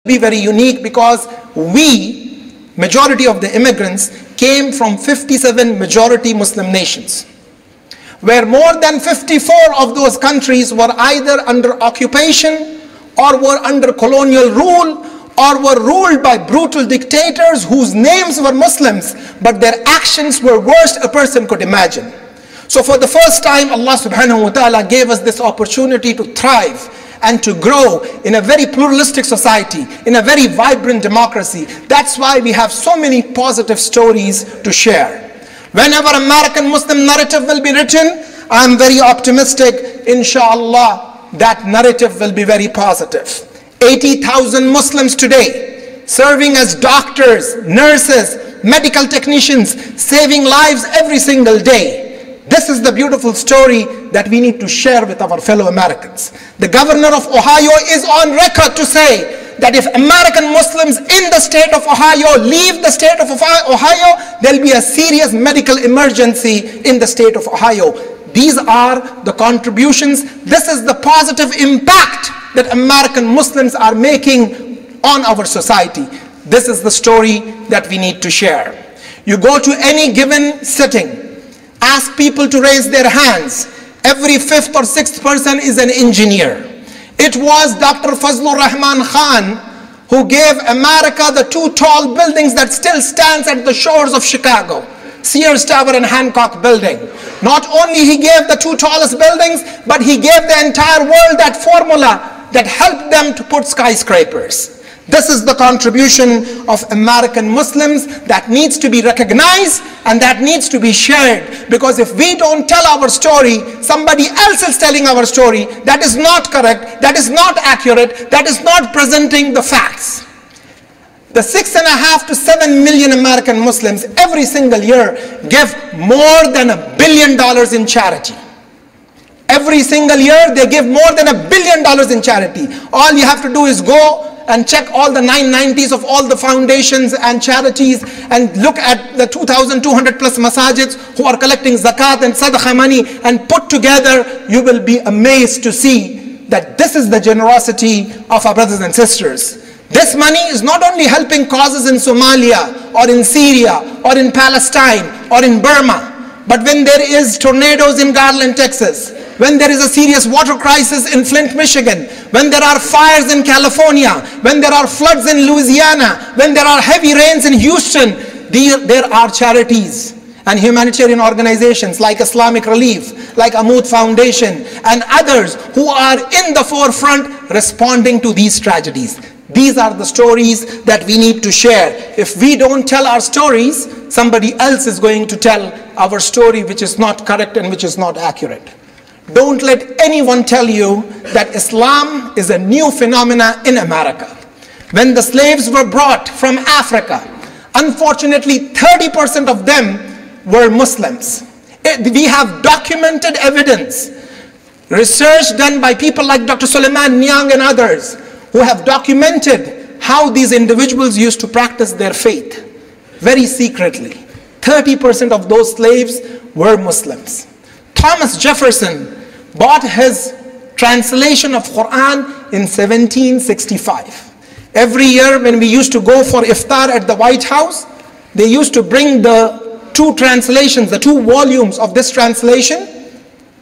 be very unique because we, majority of the immigrants, came from 57 majority Muslim nations, where more than 54 of those countries were either under occupation or were under colonial rule or were ruled by brutal dictators whose names were Muslims, but their actions were worst a person could imagine. So for the first time, Allah subhanahu wa ta'ala gave us this opportunity to thrive and to grow in a very pluralistic society, in a very vibrant democracy. That's why we have so many positive stories to share. Whenever American Muslim narrative will be written, I'm very optimistic, inshallah, that narrative will be very positive. 80,000 Muslims today, serving as doctors, nurses, medical technicians, saving lives every single day. This is the beautiful story that we need to share with our fellow Americans. The governor of Ohio is on record to say that if American Muslims in the state of Ohio leave the state of Ohio, there'll be a serious medical emergency in the state of Ohio. These are the contributions. This is the positive impact that American Muslims are making on our society. This is the story that we need to share. You go to any given setting, ask people to raise their hands. Every fifth or sixth person is an engineer. It was Dr. Fazlur Rahman Khan who gave America the two tall buildings that still stands at the shores of Chicago, Sears Tower and Hancock Building. Not only he gave the two tallest buildings, but he gave the entire world that formula that helped them to put skyscrapers. This is the contribution of American Muslims that needs to be recognized and that needs to be shared. Because if we don't tell our story, somebody else is telling our story. That is not correct, that is not accurate, that is not presenting the facts. The 6.5 to 7 million American Muslims every single year give more than $1 billion in charity. Every single year they give more than $1 billion in charity. All you have to do is go and check all the 990s of all the foundations and charities and look at the 2,200 plus masajids who are collecting zakat and sadaqah money and put together. You will be amazed to see that this is the generosity of our brothers and sisters. This money is not only helping causes in Somalia or in Syria or in Palestine or in Burma, but when there is tornadoes in Garland, Texas, when there is a serious water crisis in Flint, Michigan, when there are fires in California, when there are floods in Louisiana, when there are heavy rains in Houston, there are charities and humanitarian organizations like Islamic Relief, like Amud Foundation, and others who are in the forefront responding to these tragedies. These are the stories that we need to share. If we don't tell our stories, somebody else is going to tell our story which is not correct and which is not accurate. Don't let anyone tell you that Islam is a new phenomena in America. When the slaves were brought from Africa, unfortunately 30% of them were Muslims. We have documented evidence, research done by people like Dr. Suleiman Niang and others, who have documented how these individuals used to practice their faith very secretly. 30% of those slaves were Muslims. Thomas Jefferson bought his translation of Quran in 1765. Every year when we used to go for iftar at the White House, they used to bring the two translations, the two volumes of this translation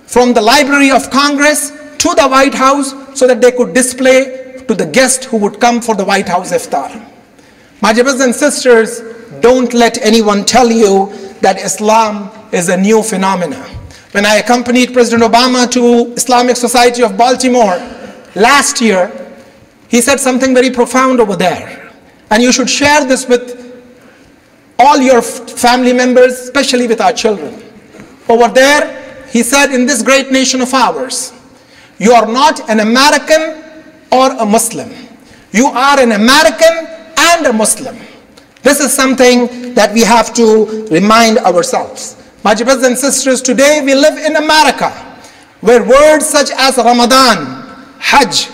from the Library of Congress to the White House so that they could display to the guest who would come for the White House iftar. My brothers and sisters, don't let anyone tell you that Islam is a new phenomenon. When I accompanied President Obama to Islamic Society of Baltimore last year, he said something very profound over there. And you should share this with all your family members, especially with our children. Over there, he said, in this great nation of ours, you are not an American or a Muslim. You are an American and a Muslim. This is something that we have to remind ourselves. My brothers and sisters, today we live in America, where words such as Ramadan, Hajj,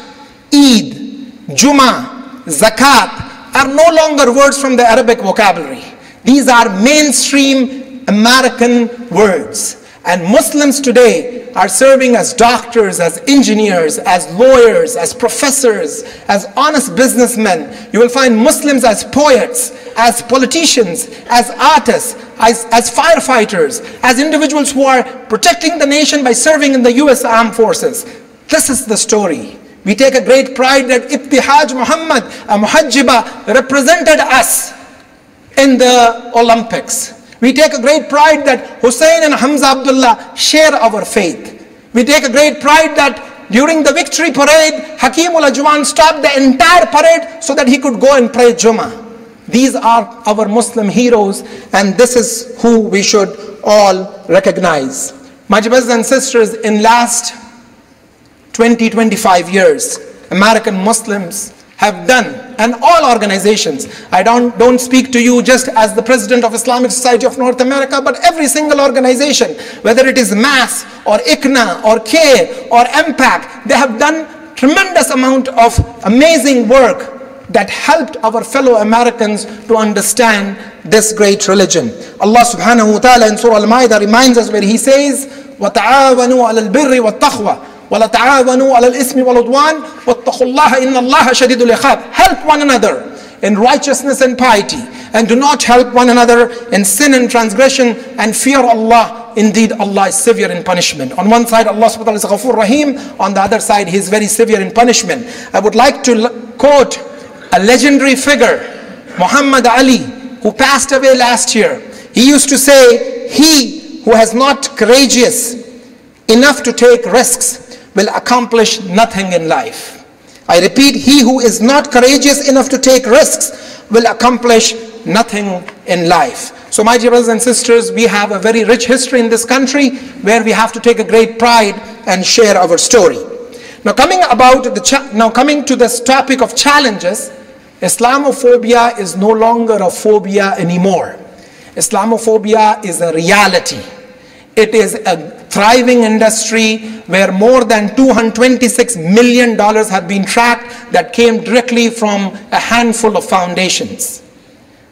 Eid, Juma, Zakat are no longer words from the Arabic vocabulary. These are mainstream American words. And Muslims today are serving as doctors, as engineers, as lawyers, as professors, as honest businessmen. You will find Muslims as poets, as politicians, as artists, as firefighters, as individuals who are protecting the nation by serving in the US Armed Forces. This is the story. We take a great pride that Ibtihaj Muhammad, a Muhajjiba, represented us in the Olympics. We take a great pride that Hussein and Hamza Abdullah share our faith. We take a great pride that during the victory parade, Hakim ul Ajwan stopped the entire parade so that he could go and pray Jummah. These are our Muslim heroes, and this is who we should all recognize. My brothers and sisters, in last 20-25 years, American Muslims have done, and all organizations, I don't speak to you just as the president of Islamic Society of North America, but every single organization, whether it is MAS or ICNA or CARE or MPAC, they have done tremendous amount of amazing work that helped our fellow Americans to understand this great religion. Allah subhanahu wa ta'ala in Surah Al-Ma'idah reminds us where He says, وَتَعَاوَنُوا عَلَى الْبِرِّ وَالتَّقْوَى وَلَا تَعَاوَنُوا عَلَى الْإِثْمِ وَالْعُدْوَانِ وَاتَّقُوا اللَّهَ إِنَّ اللَّهَ شَدِيدُ الْعِقَابِ. Help one another in righteousness and piety, and do not help one another in sin and transgression, and fear Allah. Indeed, Allah is severe in punishment. On one side, Allah subhanahu wa ta'ala is Ghafur Rahim. On the other side, He is very severe in punishment. I would like to quote a legendary figure, Muhammad Ali, who passed away last year. He used to say, "He who has not courageous enough to take risks will accomplish nothing in life." I repeat, he who is not courageous enough to take risks will accomplish nothing in life. So my dear brothers and sisters, we have a very rich history in this country where we have to take a great pride and share our story. Now coming to this topic of challenges, Islamophobia is no longer a phobia anymore. Islamophobia is a reality. It is a thriving industry where more than $226 million have been tracked that came directly from a handful of foundations.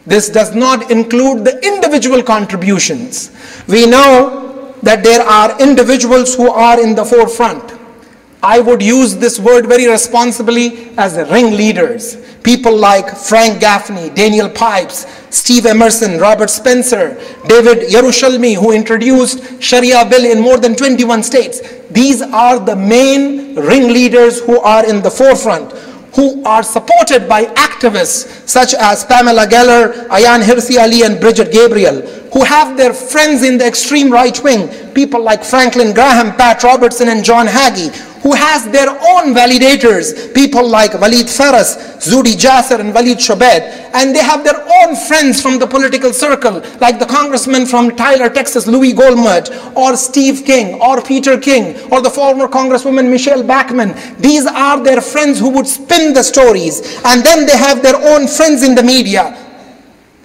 This does not include the individual contributions. We know that there are individuals who are in the forefront. I would use this word very responsibly as ringleaders. People like Frank Gaffney, Daniel Pipes, Steve Emerson, Robert Spencer, David Yerushalmi, who introduced Sharia bill in more than 21 states. These are the main ringleaders who are in the forefront, who are supported by activists such as Pamela Geller, Ayaan Hirsi Ali, and Bridget Gabriel, who have their friends in the extreme right wing, people like Franklin Graham, Pat Robertson, and John Hagee, who has their own validators, people like Walid Faras, Zuhdi Jasser, and Walid Shoaib, and they have their own friends from the political circle, like the congressman from Tyler, Texas, Louis Gohmert, or Steve King, or Peter King, or the former congresswoman Michelle Bachmann. These are their friends who would spin the stories, and then they have their own friends in the media,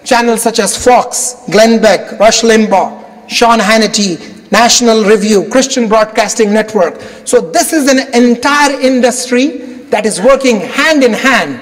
channels such as Fox, Glenn Beck, Rush Limbaugh, Sean Hannity, National Review, Christian Broadcasting Network. So this is an entire industry that is working hand in hand.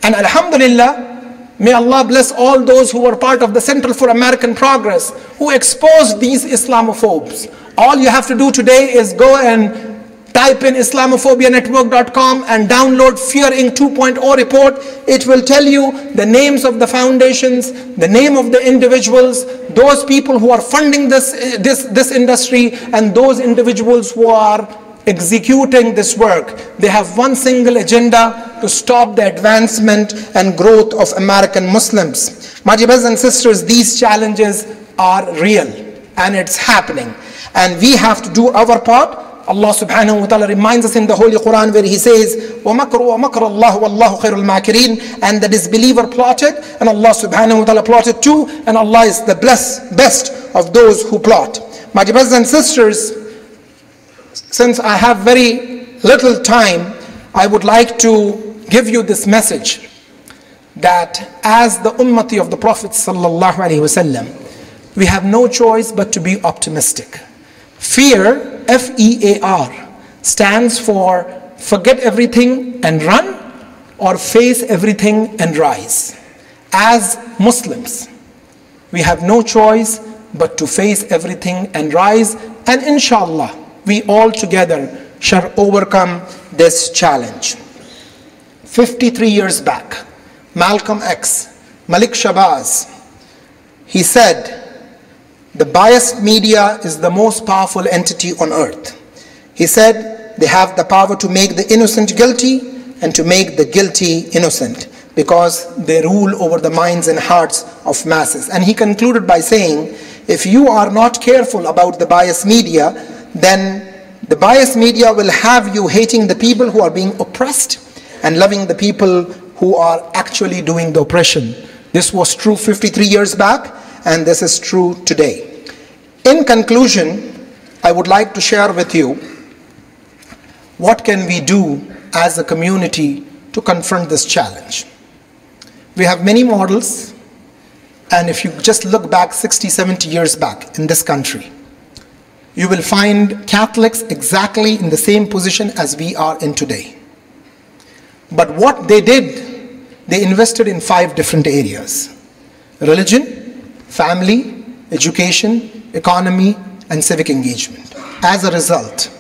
And alhamdulillah, may Allah bless all those who were part of the Center for American Progress, who exposed these Islamophobes. All you have to do today is go and type in IslamophobiaNetwork.com and download Fear Inc. 2.0 report. It will tell you the names of the foundations, the name of the individuals, those people who are funding this industry, and those individuals who are executing this work. They have one single agenda: to stop the advancement and growth of American Muslims. My dear brothers and sisters, these challenges are real and it's happening, and we have to do our part. Allah subhanahu wa ta'ala reminds us in the Holy Quran where He says, وَمَكْرُ اللَّهُ وَاللَّهُ خَيْرُ الْمَاكِرِينَ, and the disbeliever plotted, and Allah subhanahu wa ta'ala plotted too, and Allah is the best of those who plot. My dear brothers and sisters, since I have very little time, I would like to give you this message, that as the ummati of the Prophet sallallahu alaihi wasallam, we have no choice but to be optimistic. Fear, F-E-A-R, stands for forget everything and run, or face everything and rise. As Muslims, we have no choice but to face everything and rise And inshallah, we all together shall overcome this challenge. 53 years back, Malcolm X, Malik Shabazz, he said, the biased media is the most powerful entity on earth. He said, they have the power to make the innocent guilty and to make the guilty innocent, because they rule over the minds and hearts of masses. And he concluded by saying, if you are not careful about the biased media, then the biased media will have you hating the people who are being oppressed and loving the people who are actually doing the oppression. This was true 53 years back, and this is true today. In conclusion, I would like to share with you what can we do as a community to confront this challenge. We have many models, and if you just look back 60, 70 years back in this country, you will find Catholics exactly in the same position as we are in today. But what they did, they invested in 5 different areas: religion, family, education, economy, and civic engagement. As a result,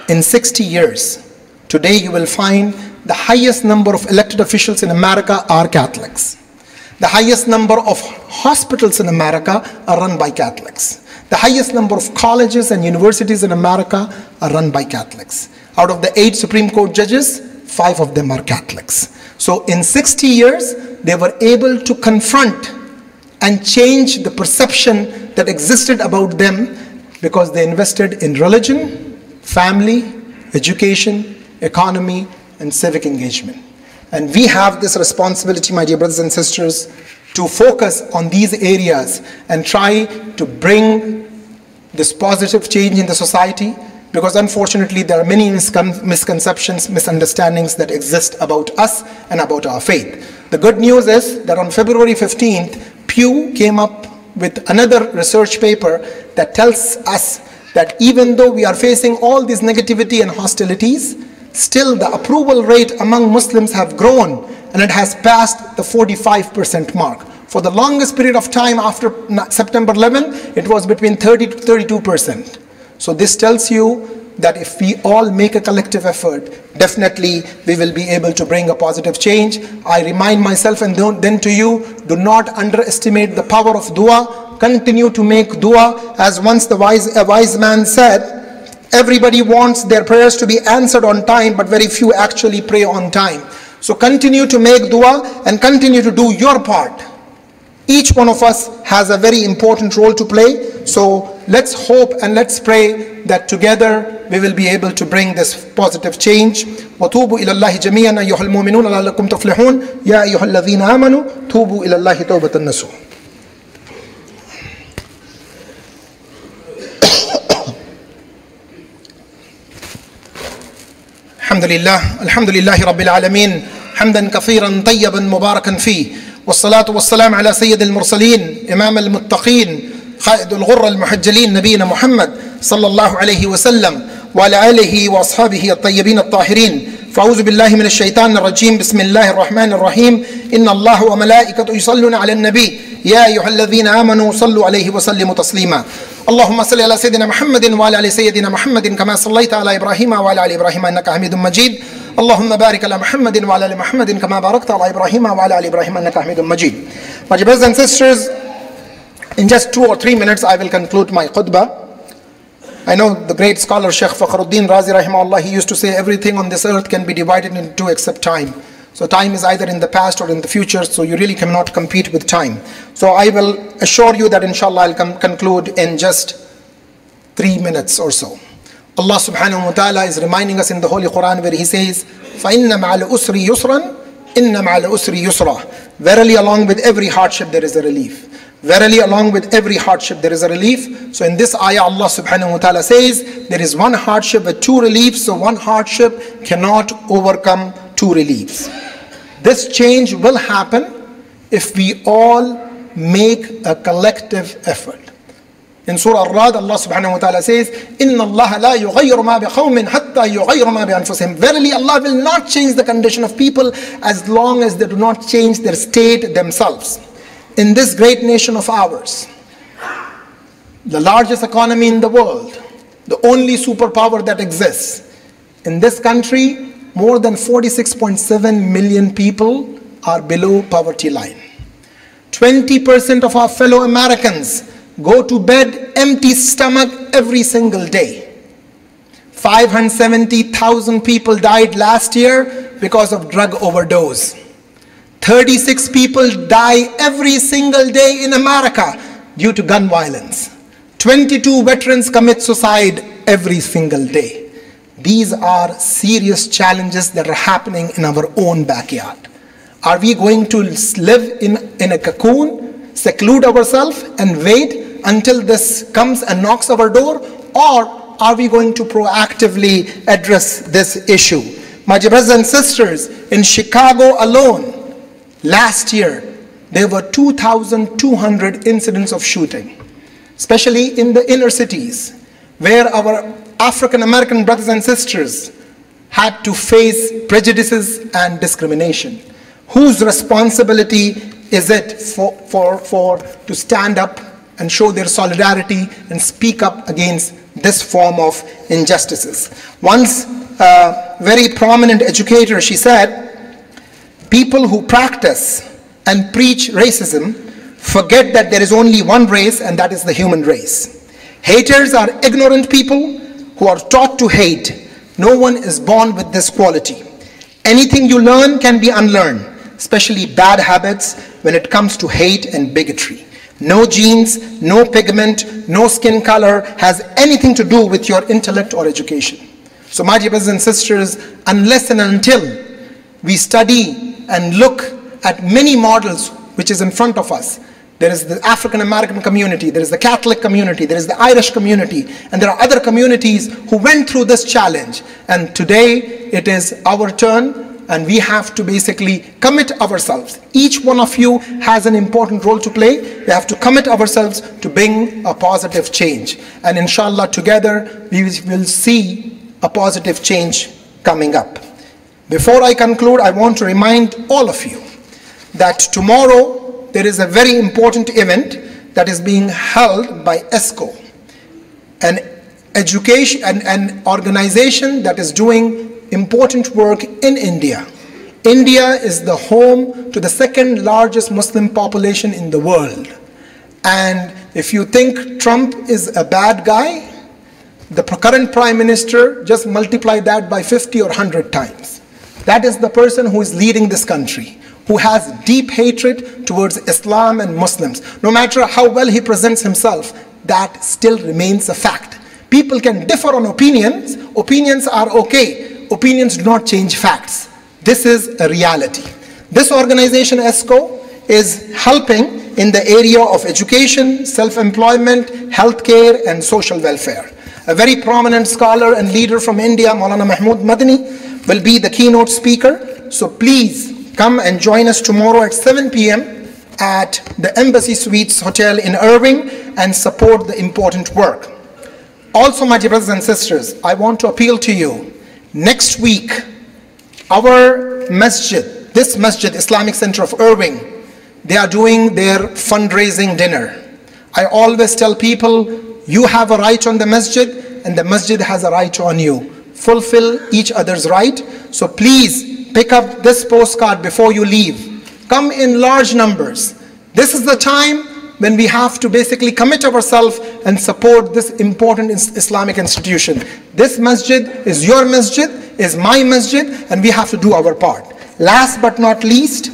in 60 years, today you will find the highest number of elected officials in America are Catholics. The highest number of hospitals in America are run by Catholics. The highest number of colleges and universities in America are run by Catholics. Out of the 8 Supreme Court judges, 5 of them are Catholics. So in 60 years, they were able to confront and change the perception that existed about them, because they invested in religion, family, education, economy, and civic engagement. And we have this responsibility, my dear brothers and sisters, to focus on these areas and try to bring this positive change in the society, because unfortunately there are many misconceptions, misunderstandings that exist about us and about our faith. The good news is that on February 15th, Pew came up with another research paper that tells us that even though we are facing all this negativity and hostilities, still the approval rate among Muslims have grown, and it has passed the 45% mark. For the longest period of time after September 11, it was between 30 to 32%. So this tells you that if we all make a collective effort, definitely we will be able to bring a positive change. I remind myself and then to you, do not underestimate the power of dua. Continue to make dua, as once a wise man said, everybody wants their prayers to be answered on time, but very few actually pray on time. So continue to make dua and continue to do your part. Each one of us has a very important role to play. So let's hope and let's pray that together we will be able to bring this positive change. وَتُوبُوا إِلَى اللَّهِ جَمِيعًا أَيُّهَا الْمُؤْمِنُونَ لَعَلَّكُمْ تُفْلِحُونَ يَا أَيُّهَا الَّذِينَ آمَنُوا تُوبُوا إِلَى اللَّهِ تَوْبَةً نَصُوحًا. الحمد لله رب العالمين حمدا كثيرا طيبا مباركا فيه، والصلاة والسلام على سيد المرسلين إمام المتقين قائد الغر المحجلين نبينا محمد صلى الله عليه وسلم وعلى آله وأصحابه الطيبين الطاهرين. فأعوذ بالله من الشيطان الرجيم. بسم الله الرحمن الرحيم. إن الله وملائكته يصلون على النبي يا أيها الذين آمنوا صلوا عليه وسلموا تسليما. اللهم صل على سيدنا محمد وعلى آل سيدنا محمد كما صليت على إبراهيم وعلى آل إبراهيم إنك حميد مجيد. اللهم بارك على محمد وعلى آل محمد كما باركت على إبراهيم وعلى آل إبراهيم إنك حميد مجيد. My brothers and sisters, in just 2 or 3 minutes I will conclude my khutbah. I know the great scholar Sheikh Fakhruddin Razi rahimahullah, he used to say everything on this earth can be divided into 2 except time. So time is either in the past or in the future, so you really cannot compete with time. So I will assure you that inshallah I'll conclude in just 3 minutes or so. Allah subhanahu wa ta'ala is reminding us in the Holy Quran where he says, فَإِنَّ مَعَ الْأُسْرِ يُسْرًا إِنَّ مَعَ الْأُسْرِ يُسْرًا. Verily along with every hardship there is a relief. Verily along with every hardship there is a relief. So in this ayah Allah subhanahu wa ta'ala says there is one hardship with 2 reliefs, so one hardship cannot overcome 2 reliefs. This change will happen if we all make a collective effort. In Surah Ar-Ra'd, Allah subhanahu wa ta'ala says, إِنَّ اللَّهَ لَا يُغَيِّرُ مَا بِقَوْمٍ حَتَّى يُغَيِّرُ مَا بِأَنفُسِهِمْ. Verily Allah will not change the condition of people as long as they do not change their state themselves. In this great nation of ours, the largest economy in the world, the only superpower that exists. In this country, more than 46.7 million people are below poverty line. 20% of our fellow Americans go to bed empty stomach every single day. 570,000 people died last year because of drug overdose. 36 people die every single day in America due to gun violence. 22 veterans commit suicide every single day. These are serious challenges that are happening in our own backyard. Are we going to live in a cocoon, seclude ourselves and wait until this comes and knocks our door? Or are we going to proactively address this issue? My dear brothers and sisters, in Chicago alone, last year, there were 2,200 incidents of shooting, especially in the inner cities, where our African American brothers and sisters had to face prejudices and discrimination. Whose responsibility is it to stand up and show their solidarity and speak up against this form of injustices? Once a very prominent educator, she said, people who practice and preach racism forget that there is only one race, and that is the human race. Haters are ignorant people who are taught to hate. No one is born with this quality. Anything you learn can be unlearned, especially bad habits when it comes to hate and bigotry. No genes, no pigment, no skin color has anything to do with your intellect or education. So my dear brothers and sisters, unless and until we study and look at many models which is in front of us, there is the African American community, there is the Catholic community, there is the Irish community, and there are other communities who went through this challenge. And today it is our turn, and we have to basically commit ourselves. Each one of you has an important role to play. We have to commit ourselves to bring a positive change. And inshallah, together we will see a positive change coming up. Before I conclude, I want to remind all of you that tomorrow there is a very important event that is being held by ESCO, an organization that is doing important work in India. India is the home to the second largest Muslim population in the world. And if you think Trump is a bad guy, the current Prime Minister, just multiply that by 50 or 100 times. That is the person who is leading this country, who has deep hatred towards Islam and Muslims. No matter how well he presents himself, that still remains a fact. People can differ on opinions. Opinions are okay. Opinions do not change facts. This is a reality. This organization, ESCO, is helping in the area of education, self-employment, healthcare, and social welfare. A very prominent scholar and leader from India, Maulana Mahmood Madani, will be the keynote speaker. So please come and join us tomorrow at 7 p.m. at the Embassy Suites Hotel in Irving and support the important work. Also, my dear brothers and sisters, I want to appeal to you. Next week, our masjid, this masjid, Islamic Center of Irving, they are doing their fundraising dinner. I always tell people, you have a right on the masjid and the masjid has a right on you. Fulfill each other's right. So please pick up this postcard before you leave. Come in large numbers. This is the time when we have to basically commit ourselves and support this important Islamic institution. This masjid is your masjid, is my masjid, and we have to do our part. Last but not least,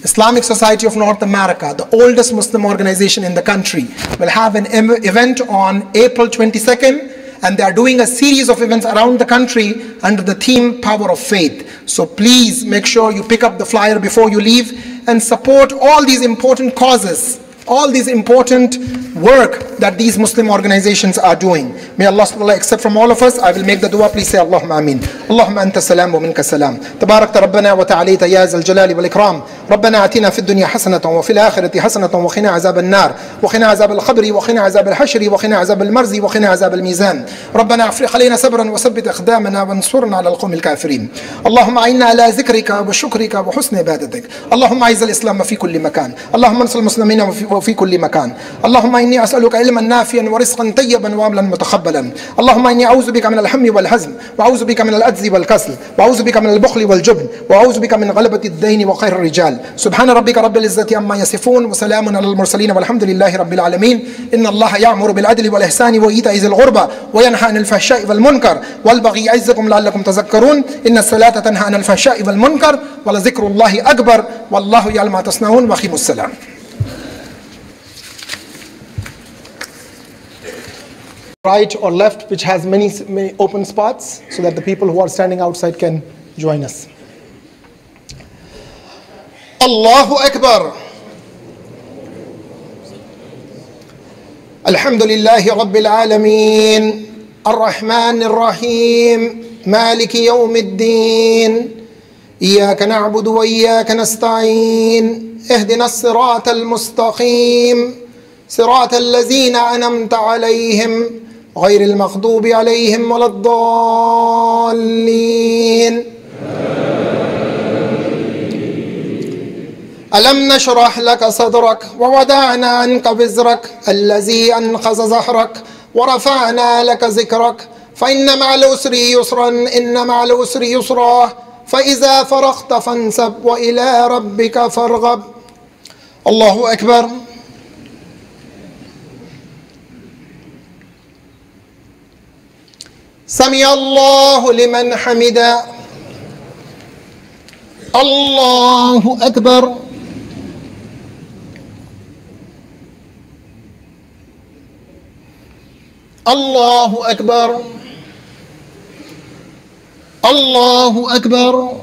Islamic Society of North America, the oldest Muslim organization in the country, will have an event on April 22nd, and they are doing a series of events around the country under the theme Power of Faith. So please make sure you pick up the flyer before you leave and support all these important causes, all these important work that these Muslim organizations are doing. May Allah subhanahu wa ta'ala accept from all of us. I will make the dua. Please say Allahumma ameen. Allahumma anta salam wa minka salam. Tabarakta Rabbana wa ta'alita ya zal jalali wal ikram. ربنا آتنا في الدنيا حسنة وفي الآخرة حسنة وقنا عذاب النار وقنا عذاب القبر وقنا عذاب الحشر وقنا عذاب المرز وقنا عذاب الميزان. ربنا افرغ علينا صبرا وثبت أقدامنا وانصرنا على القوم الكافرين. اللهم أعنا على ذكرك وشكرك وحسن عبادتك. اللهم أعز الإسلام في كل مكان. اللهم انصر المسلمين وفي كل مكان. اللهم إني أسألك علما نافعا ورزقا طيبا وعملا متقبلا. اللهم إني أعوذ بك من الهم والحزن وأعوذ بك من العجز والكسل وأعوذ بك من البخل والجبن وأعوذ بك من غلبة الدين وقهر الرجال. سبحان ربك رب العزة عما يصفون وسلام على المرسلين والحمد لله رب العالمين. إن الله يأمر بالعدل والإحسان وإيتاء ذي القربى وينهى عن الفحشاء والمنكر والبغي يعظكم لعلكم تذكرون. إن الصلاة تنهى عن الفحشاء والمنكر ولذكر الله أكبر والله يعلم ما تصنعون. وأقيموا السلام. Right or left, which has many open spots, so that the people who are standing outside can join us. Allahu Akbar. Alhamdulillahi Rabbil Alameen. Ar-Rahman Ar-Rahim. مالك يوم الدين. إياك نعبد وإياك نستعين. اهدنا الصراط المستقيم صراط الذين أنعمت عليهم غير المغضوب عليهم ولا الضالين. ألم نشرح لك صدرك ووضعنا عنك وزرك الذي أنقض ظهرك ورفعنا لك ذكرك فإن مع العسر يسرا إن مع العسر يسرا فإذا فرغت فانصب وإلى ربك فارغب. الله أكبر. سمع الله لمن حمده. الله أكبر. الله أكبر. الله أكبر.